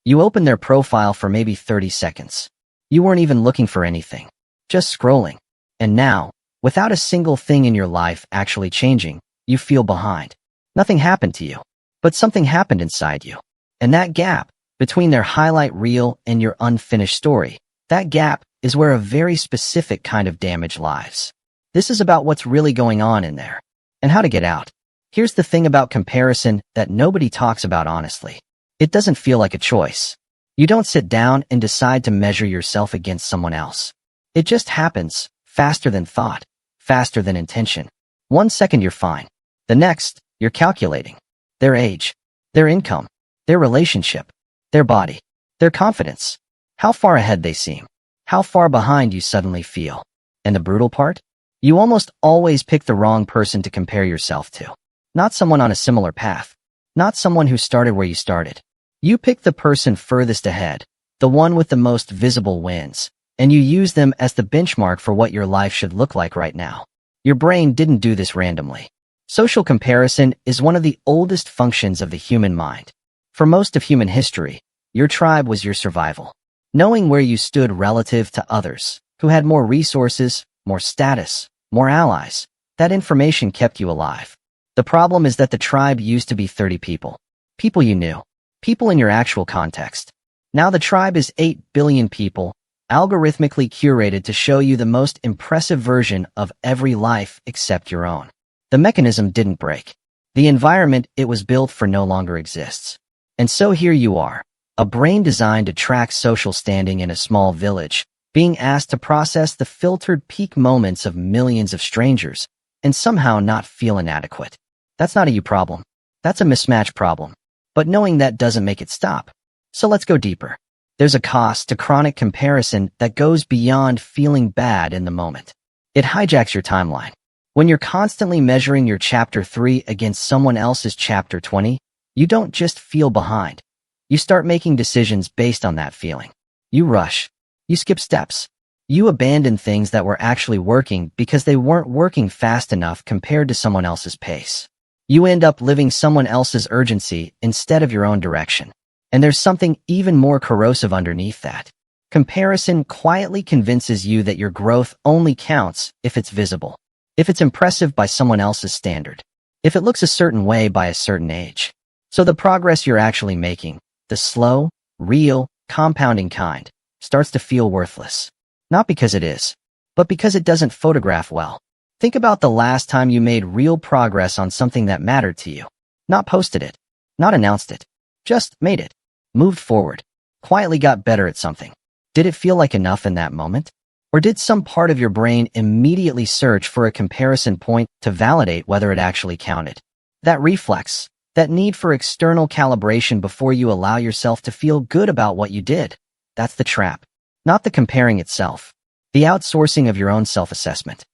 You open their profile for maybe 30 seconds. You weren't even looking for anything, just scrolling. And now, without a single thing in your life actually changing, you feel behind. Nothing happened to you, but something happened inside you. And that gap between their highlight reel and your unfinished story, that gap is where a very specific kind of damage lies. This is about what's really going on in there and how to get out. Here's the thing about comparison that nobody talks about honestly. It doesn't feel like a choice. You don't sit down and decide to measure yourself against someone else. It just happens, faster than thought, faster than intention. 1 second you're fine. The next, you're calculating their age, their income, their relationship, their body, their confidence, how far ahead they seem, how far behind you suddenly feel. And the brutal part? You almost always pick the wrong person to compare yourself to. Not someone on a similar path. Not someone who started where you started. You pick the person furthest ahead, the one with the most visible wins, and you use them as the benchmark for what your life should look like right now. Your brain didn't do this randomly. Social comparison is one of the oldest functions of the human mind. For most of human history, your tribe was your survival. Knowing where you stood relative to others, who had more resources, more status, more allies, that information kept you alive. The problem is that the tribe used to be 30 people. People you knew. People in your actual context. Now the tribe is 8 billion people, algorithmically curated to show you the most impressive version of every life except your own. The mechanism didn't break. The environment it was built for no longer exists. And so here you are, a brain designed to track social standing in a small village, being asked to process the filtered peak moments of millions of strangers, and somehow not feel inadequate. That's not a you problem. That's a mismatch problem. But knowing that doesn't make it stop. So let's go deeper. There's a cost to chronic comparison that goes beyond feeling bad in the moment. It hijacks your timeline. When you're constantly measuring your chapter 3 against someone else's chapter 20, you don't just feel behind. You start making decisions based on that feeling. You rush. You skip steps. You abandon things that were actually working because they weren't working fast enough compared to someone else's pace. You end up living someone else's urgency instead of your own direction. And there's something even more corrosive underneath that. Comparison quietly convinces you that your growth only counts if it's visible, if it's impressive by someone else's standard, if it looks a certain way by a certain age. So the progress you're actually making, the slow, real, compounding kind, starts to feel worthless. Not because it is, but because it doesn't photograph well. Think about the last time you made real progress on something that mattered to you. Not posted it, not announced it, just made it, moved forward, quietly got better at something. Did it feel like enough in that moment? Or did some part of your brain immediately search for a comparison point to validate whether it actually counted? That reflex, that need for external calibration before you allow yourself to feel good about what you did, that's the trap. Not the comparing itself, the outsourcing of your own self-assessment.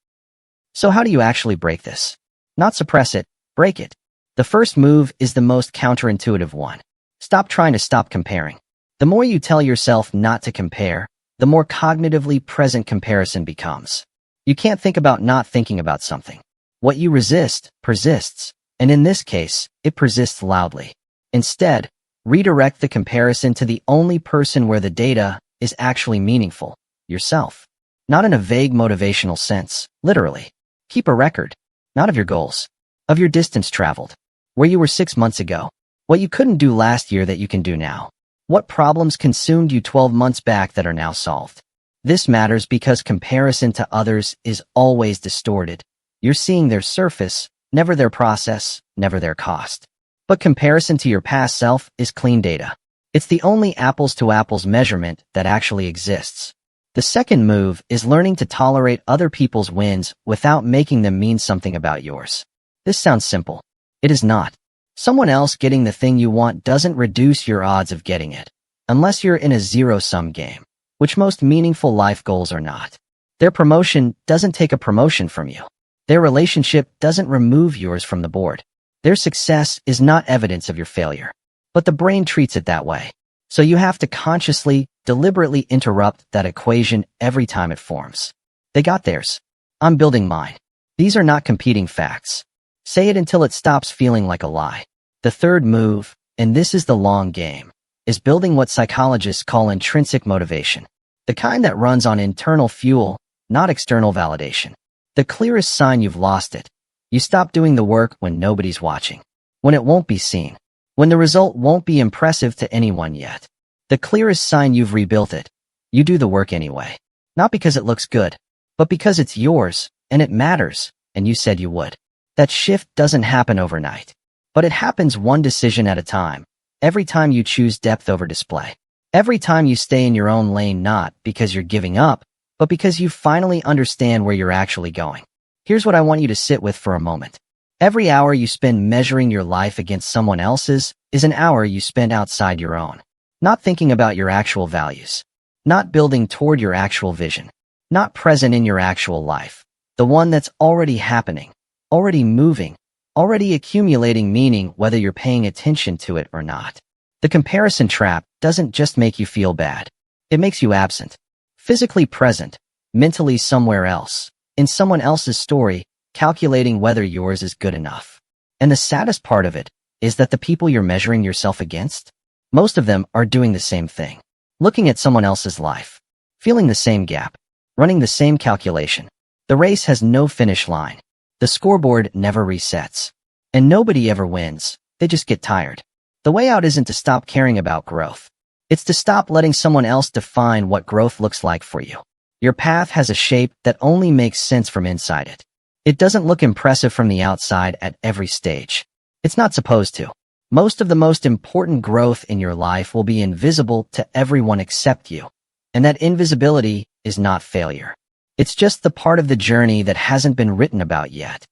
So how do you actually break this? Not suppress it, break it. The first move is the most counterintuitive one. Stop trying to stop comparing. The more you tell yourself not to compare, the more cognitively present comparison becomes. You can't think about not thinking about something. What you resist persists, and in this case, it persists loudly. Instead, redirect the comparison to the only person where the data is actually meaningful, yourself. Not in a vague motivational sense, literally. Keep a record, not of your goals, of your distance traveled, where you were 6 months ago, what you couldn't do last year that you can do now, what problems consumed you 12 months back that are now solved. This matters because comparison to others is always distorted. You're seeing their surface, never their process, never their cost. But comparison to your past self is clean data. It's the only apples-to-apples measurement that actually exists. The second move is learning to tolerate other people's wins without making them mean something about yours. This sounds simple. It is not. Someone else getting the thing you want doesn't reduce your odds of getting it, unless you're in a zero-sum game, which most meaningful life goals are not. Their promotion doesn't take a promotion from you. Their relationship doesn't remove yours from the board. Their success is not evidence of your failure. But the brain treats it that way. So you have to consciously, deliberately interrupt that equation every time it forms. They got theirs. I'm building mine. These are not competing facts. Say it until it stops feeling like a lie. The third move, and this is the long game, is building what psychologists call intrinsic motivation, the kind that runs on internal fuel, not external validation. The clearest sign you've lost it. You stop doing the work when nobody's watching, when it won't be seen, when the result won't be impressive to anyone yet. The clearest sign you've rebuilt it. You do the work anyway. Not because it looks good, but because it's yours, and it matters, and you said you would. That shift doesn't happen overnight, but it happens one decision at a time. Every time you choose depth over display. Every time you stay in your own lane, not because you're giving up, but because you finally understand where you're actually going. Here's what I want you to sit with for a moment. Every hour you spend measuring your life against someone else's is an hour you spend outside your own. Not thinking about your actual values. Not building toward your actual vision. Not present in your actual life. The one that's already happening, already moving, already accumulating meaning whether you're paying attention to it or not. The comparison trap doesn't just make you feel bad. It makes you absent. Physically present, mentally somewhere else, in someone else's story, calculating whether yours is good enough. And the saddest part of it is that the people you're measuring yourself against, most of them are doing the same thing. Looking at someone else's life, feeling the same gap, running the same calculation. The race has no finish line. The scoreboard never resets. And nobody ever wins. They just get tired. The way out isn't to stop caring about growth. It's to stop letting someone else define what growth looks like for you. Your path has a shape that only makes sense from inside it. It doesn't look impressive from the outside at every stage. It's not supposed to. Most of the most important growth in your life will be invisible to everyone except you. And that invisibility is not failure. It's just the part of the journey that hasn't been written about yet.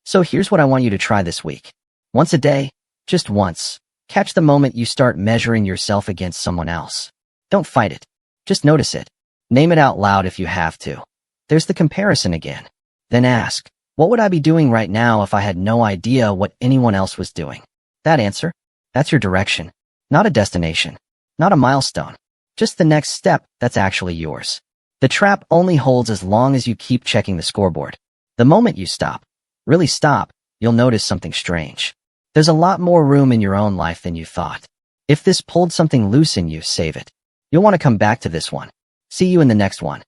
So here's what I want you to try this week. Once a day, just once, catch the moment you start measuring yourself against someone else. Don't fight it. Just notice it. Name it out loud if you have to. There's the comparison again. Then ask, what would I be doing right now if I had no idea what anyone else was doing? That answer, that's your direction. Not a destination. Not a milestone. Just the next step that's actually yours. The trap only holds as long as you keep checking the scoreboard. The moment you stop, really stop, you'll notice something strange. There's a lot more room in your own life than you thought. If this pulled something loose in you, save it. You'll want to come back to this one. See you in the next one.